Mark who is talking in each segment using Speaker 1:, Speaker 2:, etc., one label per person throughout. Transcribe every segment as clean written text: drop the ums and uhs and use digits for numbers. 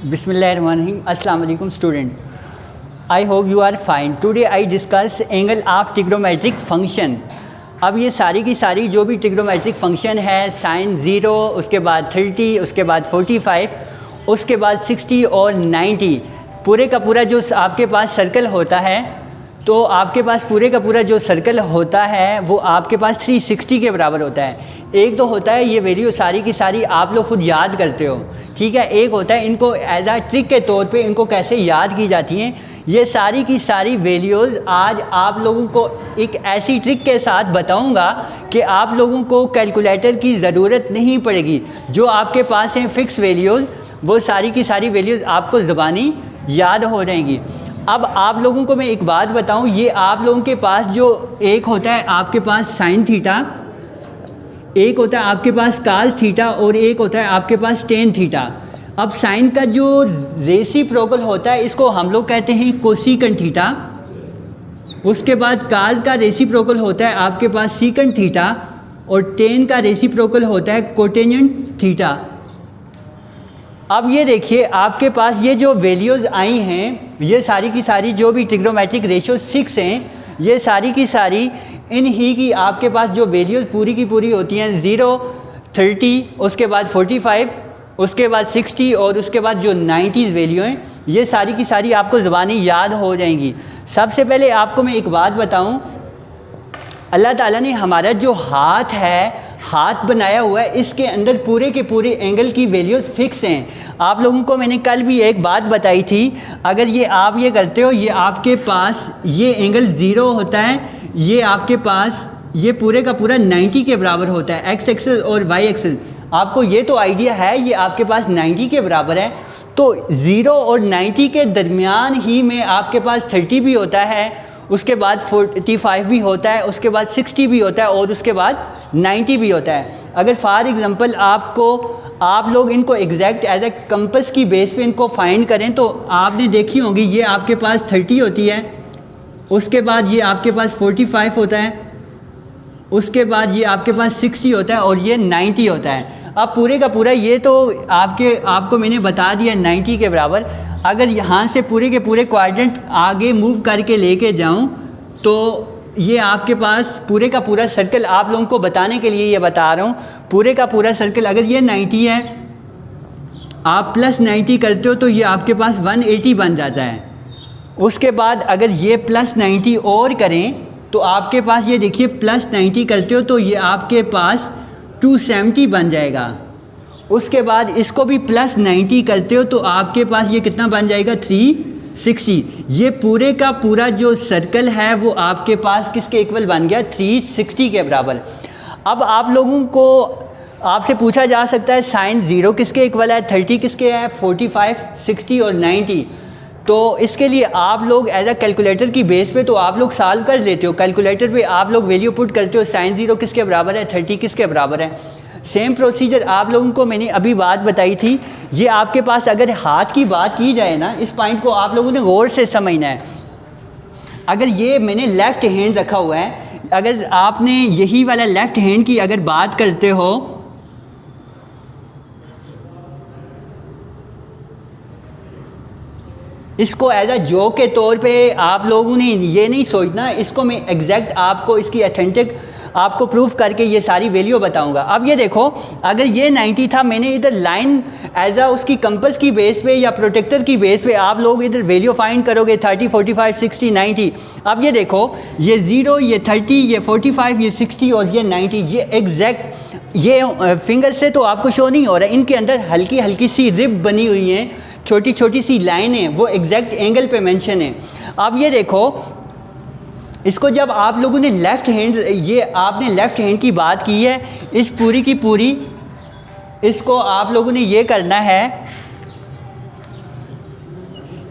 Speaker 1: Bismillahirrahmanirrahim. Assalamu alaikum student. I hope you are fine. Today I discuss angle of trigonometric function. अब ये सारी की सारी जो भी ट्रिग्नोमेट्रिक फंक्शन है, साइन 0, उसके बाद 30, उसके बाद 45, उसके बाद 60 और 90, पूरे का पूरा जो आपके पास सर्कल होता है, तो आपके पास पूरे का पूरा जो सर्कल होता है वो आपके पास 360 के बराबर होता है। एक तो होता है ये वैल्यू सारी की सारी आप लोग खुद याद करते हो, ठीक है। एक होता है इनको एज आ ट्रिक के तौर पे इनको कैसे याद की जाती हैं। ये सारी की सारी वैल्यूज़ आज आप लोगों को एक ऐसी ट्रिक के साथ बताऊंगा कि आप लोगों को कैलकुलेटर की ज़रूरत नहीं पड़ेगी। जो आपके पास हैं फ़िक्स वैल्यूज़, वो सारी की सारी वैल्यूज़ आपको ज़बानी याद हो जाएंगी। अब आप लोगों को मैं एक बात बताऊं, ये आप लोगों के पास जो एक होता है आपके पास साइन थीटा, एक होता है आपके पास कास थीटा और एक होता है आपके पास टेन थीटा। अब साइन का जो रेसिप्रोकल होता है इसको हम लोग कहते हैं कोसिकन थीटा। उसके बाद कास का रेसिप्रोकल होता है आपके पास सीकन थीटा और टेन का रेसिप्रोकल होता है कोटेंजेंट थीटा। अब ये देखिए आपके पास ये जो वैल्यूज़ आई हैं, ये सारी की सारी जो भी ट्रिग्नोमेट्रिक रेशियो 6 हैं, ये सारी की सारी इन ही की आपके पास जो वैल्यूज़ पूरी की पूरी होती हैं 0, 30, उसके बाद 45, उसके बाद 60 और उसके बाद जो 90 वैल्यू हैं, ये सारी की सारी आपको ज़बानी याद हो जाएंगी। सबसे पहले आपको मैं एक बात बताऊं, अल्लाह ताला ने हमारा जो हाथ है, हाथ बनाया हुआ है, इसके अंदर पूरे के पूरे एंगल की वैल्यूज़ फ़िक्स हैं। आप लोगों को मैंने कल भी एक बात बताई थी, अगर ये आप ये करते हो, ये आपके पास ये एंगल 0 होता है, ये आपके पास ये पूरे का पूरा 90 के बराबर होता है, एक्स एक्सिस और वाई एक्सिस। आपको ये तो आइडिया है ये आपके पास 90 के बराबर है, तो 0 और 90 के दरमियान ही में आपके पास 30 भी होता है, उसके बाद 45 भी होता है, उसके बाद 60 भी होता है और उसके बाद 90 भी होता है। अगर फॉर एग्ज़ाम्पल आप लोग इनको एग्जैक्ट एज ए कंपस की बेस पे इनको फाइंड करें तो आपने देखी होगी ये आपके पास 30 होती है, उसके बाद ये आपके पास 45 होता है, उसके बाद ये आपके पास 60 होता है और ये 90 होता है। अब पूरे का पूरा ये तो आपको मैंने बता दिया 90 के बराबर। अगर यहाँ से पूरे के पूरे क्वाड्रेंट आगे मूव करके लेके जाऊँ तो ये आपके पास पूरे का पूरा सर्कल, आप लोगों को बताने के लिए ये बता रहा हूँ, पूरे का पूरा सर्कल अगर ये 90 है, आप प्लस 90 करते हो तो ये आपके पास 180 बन जाता है। उसके बाद अगर ये प्लस 90 और करें तो आपके पास ये देखिए प्लस 90 करते हो तो ये आपके पास 270 बन जाएगा। उसके बाद इसको भी प्लस 90 करते हो तो आपके पास ये कितना बन जाएगा 360। ये पूरे का पूरा जो सर्कल है वो आपके पास किसके इक्वल बन गया 360 के बराबर। अब आप लोगों को आपसे पूछा जा सकता है साइन 0 किसके इक्वल है, 30 किसके है, 45, 60 और 90। तो इसके लिए आप लोग एज अ कैलकुलेटर की बेस पे तो आप लोग सॉल्व कर लेते हो, कैलकुलेटर पे आप लोग वैल्यू पुट करते हो, साइन 0 किसके बराबर है, 30 किसके बराबर है। सेम प्रोसीजर आप लोगों को मैंने अभी बात बताई थी। ये आपके पास अगर हाथ की बात की जाए ना, इस पॉइंट को आप लोगों ने गौर से समझना है। अगर ये मैंने लेफ़्ट हैंड रखा हुआ है, अगर आपने यही वाला लेफ़्ट हैंड की अगर बात करते हो, इसको एज अ जोक के तौर पे आप लोगों ने ये नहीं सोचना, इसको मैं एग्जैक्ट आपको इसकी अथेंटिक आपको प्रूफ करके ये सारी वैल्यू बताऊंगा। अब ये देखो, अगर ये 90 था, मैंने इधर लाइन एज आ उसकी कंपस की बेस पे या प्रोटेक्टर की बेस पे आप लोग इधर वैल्यू फाइंड करोगे 30, 45, 60, 90। अब ये देखो, ये 0, ये 30, ये 45, ये 60 और ये 90, ये एग्जैक्ट ये फिंगर से तो आपको शो नहीं हो रहा है, इनके अंदर हल्की हल्की सी रिब बनी हुई हैं, छोटी छोटी सी लाइनें, वो एग्जैक्ट एंगल पे मेंशन है। अब ये देखो, इसको जब आप लोगों ने लेफ़्ट हैंड, ये आपने लेफ़्ट हैंड की बात की है, इस पूरी की पूरी इसको आप लोगों ने ये करना है,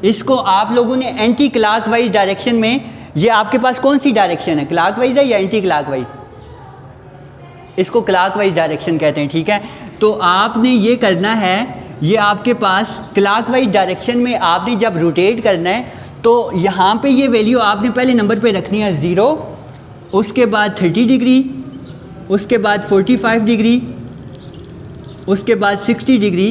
Speaker 1: इसको आप लोगों ने एंटी क्लॉकवाइज डायरेक्शन में, ये आपके पास कौन सी डायरेक्शन है, क्लॉकवाइज है या एंटी क्लॉकवाइज, इसको क्लॉकवाइज डायरेक्शन कहते हैं, ठीक है। तो आपने ये करना है, ये आपके पास क्लॉकवाइज डायरेक्शन में आपने जब रोटेट करना है तो यहाँ पे ये वैल्यू आपने पहले नंबर पे रखनी है 0, उसके बाद 30 डिग्री, उसके बाद 45 डिग्री, उसके बाद 60 डिग्री,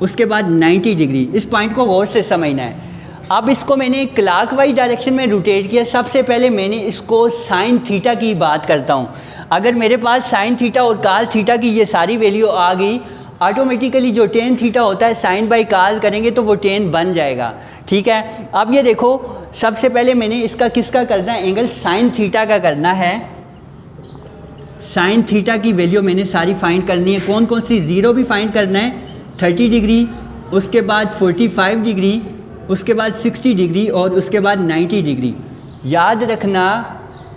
Speaker 1: उसके बाद 90 डिग्री। इस पॉइंट को गौर से समझना है। अब इसको मैंने क्लॉकवाइज डायरेक्शन में रोटेट किया। सबसे पहले मैंने इसको साइन थीटा की बात करता हूँ। अगर मेरे पास साइन थीटा और कास थीटा की ये सारी वैल्यू आ गई, ऑटोमेटिकली जो टेन थीटा होता है साइन बाई कास करेंगे तो वो टेन बन जाएगा। ठीक है, अब ये देखो, सबसे पहले मैंने इसका किसका करना है, एंगल साइन थीटा का करना है। साइन थीटा की वैल्यू मैंने सारी फाइंड करनी है। कौन कौन सी, ज़ीरो भी फाइंड करना है, 30 डिग्री, उसके बाद 45 डिग्री, उसके बाद 60 डिग्री और उसके बाद 90 डिग्री। याद रखना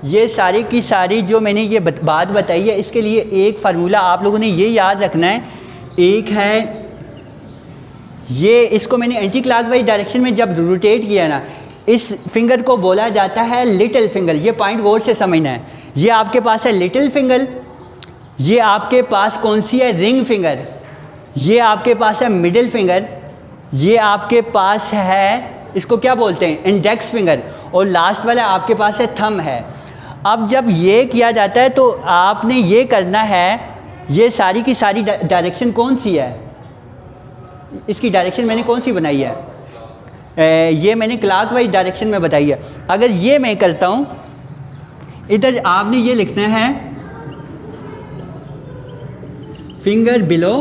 Speaker 1: ये सारी की सारी जो मैंने ये बात बताई है, इसके लिए एक फार्मूला आप लोगों ने ये याद रखना है। एक है ये, इसको मैंने एंटी क्लॉकवाइज डायरेक्शन में जब रोटेट किया ना, इस फिंगर को बोला जाता है लिटिल फिंगर। ये पॉइंट गौर से समझना है। ये आपके पास है लिटिल फिंगर, ये आपके पास कौन सी है, रिंग फिंगर, ये आपके पास है मिडिल फिंगर, ये आपके पास है, इसको क्या बोलते हैं, इंडेक्स फिंगर, और लास्ट वाला आपके पास है थंब है। अब जब ये किया जाता है तो आपने ये करना है, ये सारी की सारी डायरेक्शन कौन सी है, इसकी डायरेक्शन मैंने कौन सी बनाई है, ये मैंने क्लॉकवाइज डायरेक्शन में बताई है। अगर ये मैं करता हूँ, इधर आपने ये लिखना है फिंगर बिलो,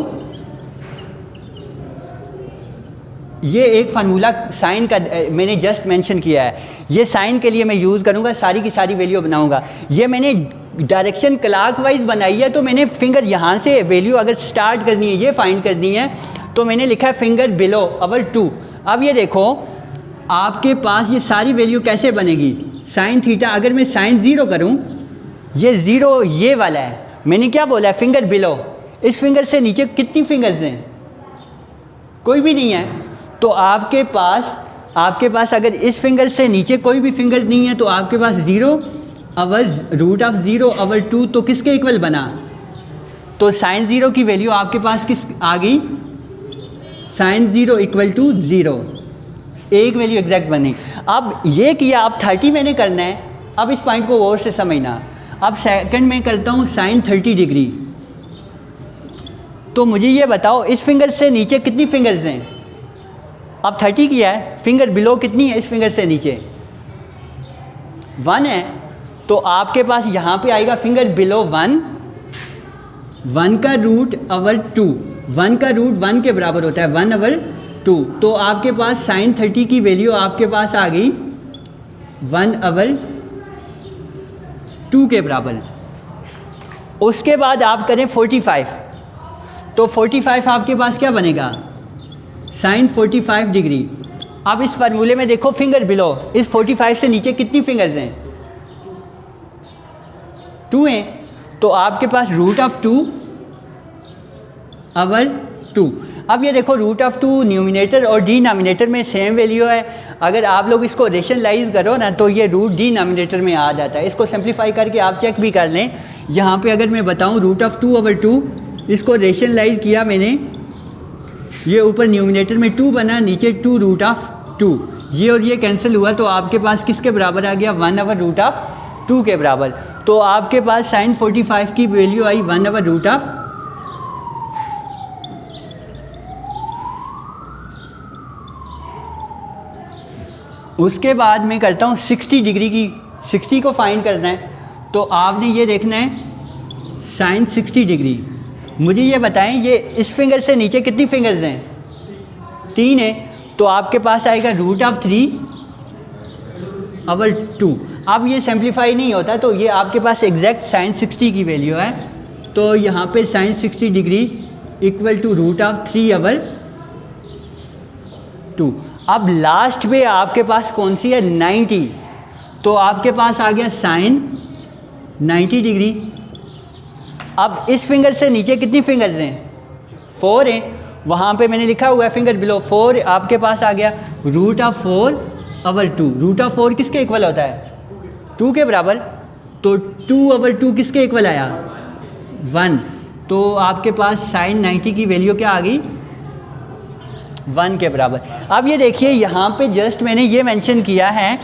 Speaker 1: ये एक फार्मूला साइन का मैंने जस्ट मेंशन किया है। ये साइन के लिए मैं यूज़ करूँगा, सारी की सारी वैल्यू बनाऊँगा। ये मैंने डायरेक्शन क्लॉकवाइज बनाई है, तो मैंने फिंगर यहाँ से वैल्यू अगर स्टार्ट करनी है, ये फाइंड करनी है, तो मैंने लिखा है फिंगर बिलो अवर 2। अब ये देखो आपके पास ये सारी वैल्यू कैसे बनेगी, साइन थीटा, अगर मैं साइन 0 करूँ, ये 0 ये वाला है, मैंने क्या बोला है, फिंगर बिलो। इस फिंगर से नीचे कितनी फिंगर्स हैं, कोई भी नहीं है। तो आपके पास अगर इस फिंगर से नीचे कोई भी फिंगर नहीं है, तो आपके पास 0 अवर रूट ऑफ 0 अवर 2 तो किसके इक्वल बना, तो साइन 0 की वैल्यू आपके पास किस आ गई, साइन 0 इक्वल टू 0, एक वैल्यू एग्जैक्ट बनी। अब ये किया, अब 30 मैंने करना है। अब इस पॉइंट को और से समझना। अब सेकंड में करता हूँ साइन 30 डिग्री। तो मुझे ये बताओ इस फिंगर से नीचे कितनी फिंगर्स हैं, अब 30 किया है, फिंगर बिलो कितनी है इस फिंगर से नीचे, 1 है। तो आपके पास यहाँ पे आएगा फिंगर बिलो 1, 1 का रूट अवर 2, 1 का रूट 1 के बराबर होता है, 1 अवर 2। तो आपके पास साइन 30 की वैल्यू आपके पास आ गई 1 अवर 2 के बराबर। उसके बाद आप करें 45, तो 45 आपके पास क्या बनेगा, साइन 45 डिग्री। अब इस फार्मूले में देखो फिंगर बिलो, इस 45 से नीचे कितनी फिंगर्स हैं, 2 हैं। तो आपके पास रूट ऑफ 2 अवर 2। अब ये देखो रूट ऑफ 2 न्यूमिनेटर और डिनोमिनेटर में सेम वैल्यू है। अगर आप लोग इसको रेशनलाइज करो ना, तो ये रूट डिनोमिनेटर में आ जाता है। इसको सिंप्लीफाई करके आप चेक भी कर लें। यहाँ पे अगर मैं बताऊँ रूट ऑफ 2 अवर 2, इसको रेशनलाइज किया मैंने, ये ऊपर न्यूमिनेटर में 2 बना, नीचे 2 रूट ऑफ 2, ये और ये कैंसिल हुआ, तो आपके पास किसके बराबर आ गया, 1 अवर रूट ऑफ 2 के बराबर। तो आपके पास साइन 45 की वैल्यू आई 1 अवर रूट ऑफ, उसके बाद मैं करता हूँ 60 डिग्री की, 60 को फाइंड करना है। तो आपने ये देखना है साइन 60 डिग्री। मुझे ये बताएं ये इस फिंगर से नीचे कितनी फिंगर्स हैं, 3 है। तो आपके पास आएगा रूट ऑफ 3 अवर 2। अब ये सिंप्लीफाई नहीं होता, तो ये आपके पास एग्जैक्ट साइन 60 की वैल्यू है। तो यहाँ पे sine 60 degree equal to root of 3 over 2। अब लास्ट में आपके पास कौन सी है, 90। तो आपके पास आ गया साइन 90 डिग्री। अब इस फिंगर से नीचे कितनी फिंगर्स हैं, 4 हैं। वहाँ पे मैंने लिखा हुआ है फिंगर बिलो 4, आपके पास आ गया root of 4 over 2। Root of 4 किसके इक्वल होता है, 2 के बराबर। तो 2 अवर 2 किसके इक्वल आया, 1। तो आपके पास साइन 90 की वैल्यू क्या आ गई, 1 के बराबर। अब ये देखिए यहाँ पे जस्ट मैंने ये मेंशन किया है,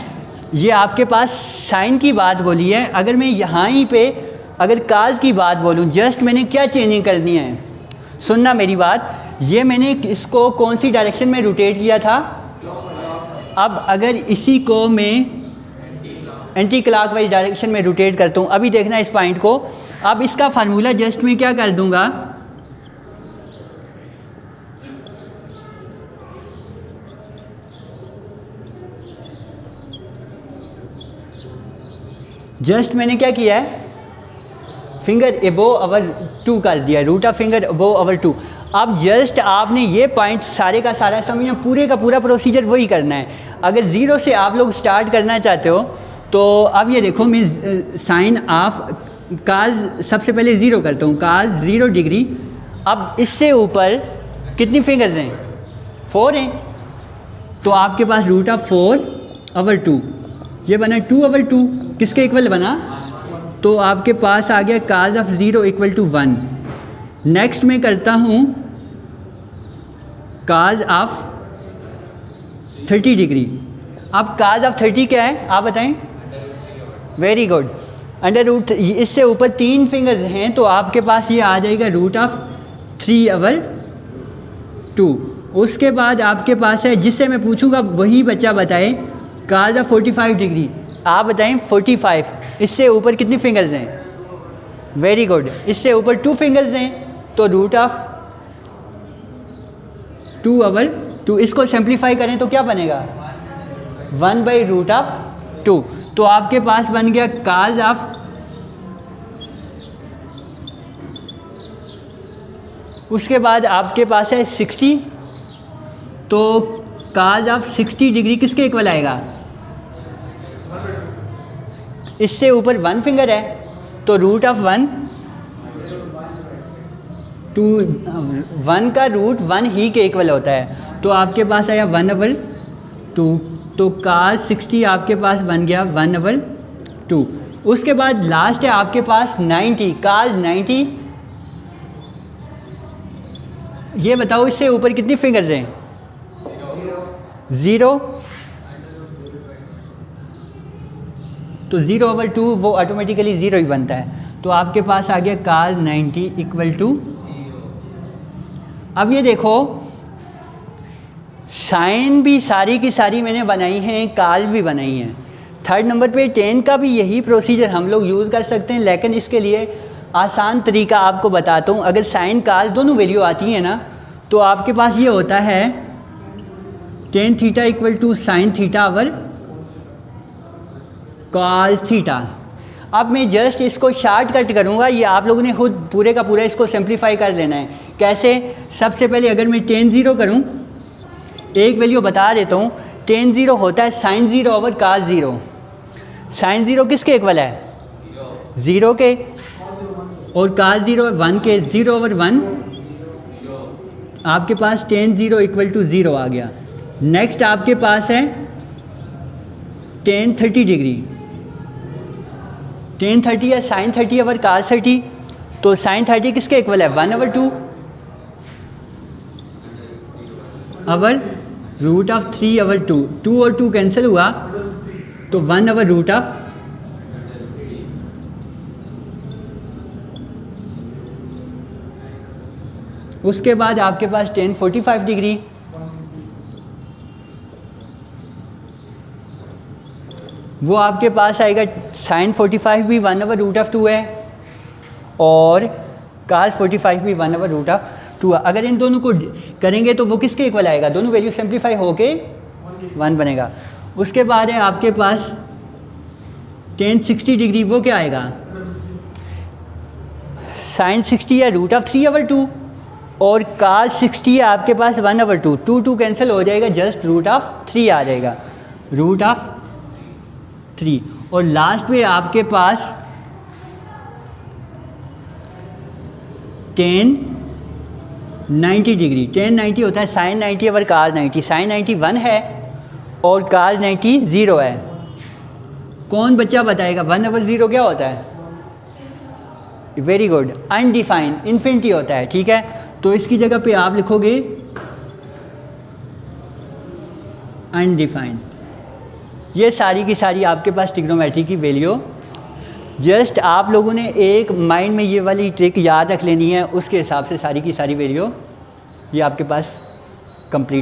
Speaker 1: ये आपके पास साइन की बात बोली है। अगर मैं यहाँ ही पे अगर काज की बात बोलूँ, जस्ट मैंने क्या चेंजिंग करनी है, सुनना मेरी बात। ये मैंने इसको कौन सी डायरेक्शन में रोटेट किया था। अब अगर इसी को मैं एंटी क्लॉकवाइज डायरेक्शन में रोटेट करता हूँ, अभी देखना इस पॉइंट को। अब इसका फार्मूला जस्ट मैं क्या कर दूंगा, जस्ट मैंने क्या किया है, फिंगर एबोव अवर 2 कर दिया, रूट ऑफ फिंगर एबोव अवर 2। अब जस्ट आपने ये पॉइंट सारे का सारा समझना, पूरे का पूरा प्रोसीजर वही करना है। अगर ज़ीरो से आप लोग स्टार्ट करना चाहते हो तो अब ये देखो, मैं साइन ऑफ काज सबसे पहले ज़ीरो करता हूँ, काज 0 डिग्री। अब इससे ऊपर कितनी फिंगर्स हैं, 4 हैं, तो आपके पास रूट ऑफ 4 ओवर 2, ये बना 2 ओवर 2, किसके इक्वल बना, तो आपके पास आ गया cause of 0 equal to 1। Next मैं करता हूँ काज ऑफ 30 डिग्री। अब काज ऑफ 30 क्या है आप बताएं, वेरी गुड, अंडर रूट, इससे ऊपर 3 फिंगर्स हैं तो आपके पास ये आ जाएगा रूट ऑफ 3 ओवर 2। उसके बाद आपके पास है, जिससे मैं पूछूंगा वही बच्चा बताए, काज ऑफ 45 डिग्री। आप बताएं 45, इससे ऊपर कितनी फिंगर्स हैं, वेरी गुड, इससे ऊपर 2 फिंगर्स हैं तो रूट ऑफ 2 ओवर 2। इसको सिंप्लीफाई करें तो क्या बनेगा, 1 बाई रूट ऑफ 2। तो आपके पास बन गया काज ऑफ, उसके बाद आपके पास है 60, तो काज ऑफ 60 डिग्री किसके इक्वल आएगा, इससे ऊपर 1 फिंगर है तो रूट ऑफ 1 2, 1 का रूट 1 ही के इक्वल होता है, तो आपके पास आया 1 ओवर 2। तो काज 60 आपके पास बन गया 1 ओवर 2। उसके बाद लास्ट है आपके पास 90, काज 90। ये बताओ इससे ऊपर कितनी फिंगर्स हैं, 0, तो 0 ओवर 2 वो ऑटोमेटिकली 0 ही बनता है। तो आपके पास आ गया काज 90 इक्वल टू, अब ये देखो साइन भी सारी की सारी मैंने बनाई हैं, काज भी बनाई हैं। थर्ड नंबर पे टेन का भी यही प्रोसीजर हम लोग यूज़ कर सकते हैं, लेकिन इसके लिए आसान तरीका आपको बताता हूँ। अगर साइन काज दोनों वैल्यू आती हैं ना, तो आपके पास ये होता है tan theta equal to sine theta over cos theta. अब मैं जस्ट इसको शॉर्टकट करूँगा, ये आप लोगों ने खुद पूरे का पूरा इसको सिंप्लीफाई कर लेना है। कैसे, सबसे पहले अगर मैं टेन ज़ीरो करूँ, एक वैल्यू बता देता हूँ, टेन ज़ीरो होता है साइन ज़ीरो ओवर कास ज़ीरो। साइन ज़ीरो किसके इक्वल है, 0 के, और कास ज़ीरो 1 के, 0 ओवर 1, आपके पास टेन ज़ीरो इक्वल टू 0 आ गया। नेक्स्ट आपके पास है टेन 30 डिग्री, टेन 30 है साइन 30 ओवर कास 30, तो साइन 30 किसके इक्वल है, 1 over 2 over root of 3 over 2, 2 और 2 कैंसिल हुआ तो 1 ओवर रूट ऑफ, उसके बाद आपके पास टेन 45 डिग्री, वो आपके पास आएगा साइन 45 भी 1 ओवर रूट ऑफ 2 है और कास 45 भी 1 ओवर रूट ऑफ 2। अगर इन दोनों को करेंगे तो वो किसके इक्वल आएगा, दोनों वैल्यू सिंप्लीफाई होके 1 बनेगा। उसके बाद है आपके पास टेन 60 डिग्री, वो क्या आएगा, साइन 60 है रूट ऑफ 3 ओवर 2 और कास 60 है आपके पास 1 ओवर 2, 2 कैंसिल हो जाएगा, जस्ट रूट ऑफ 3 आ जाएगा, रूट ऑफ 3। और लास्ट में आपके पास टेन 90 डिग्री, टेन 90 होता है साइन 90 ओवर कास 90, साइन 90 1 है और कास 90 0 है। कौन बच्चा बताएगा 1 ओवर 0 क्या होता है, वेरी गुड, अनडिफाइन, इन्फिनिटी होता है, ठीक है। तो इसकी जगह पे आप लिखोगे अनडिफाइन। ये सारी की सारी आपके पास ट्रिग्नोमेट्री की वैल्यू, जस्ट आप लोगों ने एक माइंड में ये वाली ट्रिक याद रख लेनी है, उसके हिसाब से सारी की सारी वैल्यू ये आपके पास कंप्लीट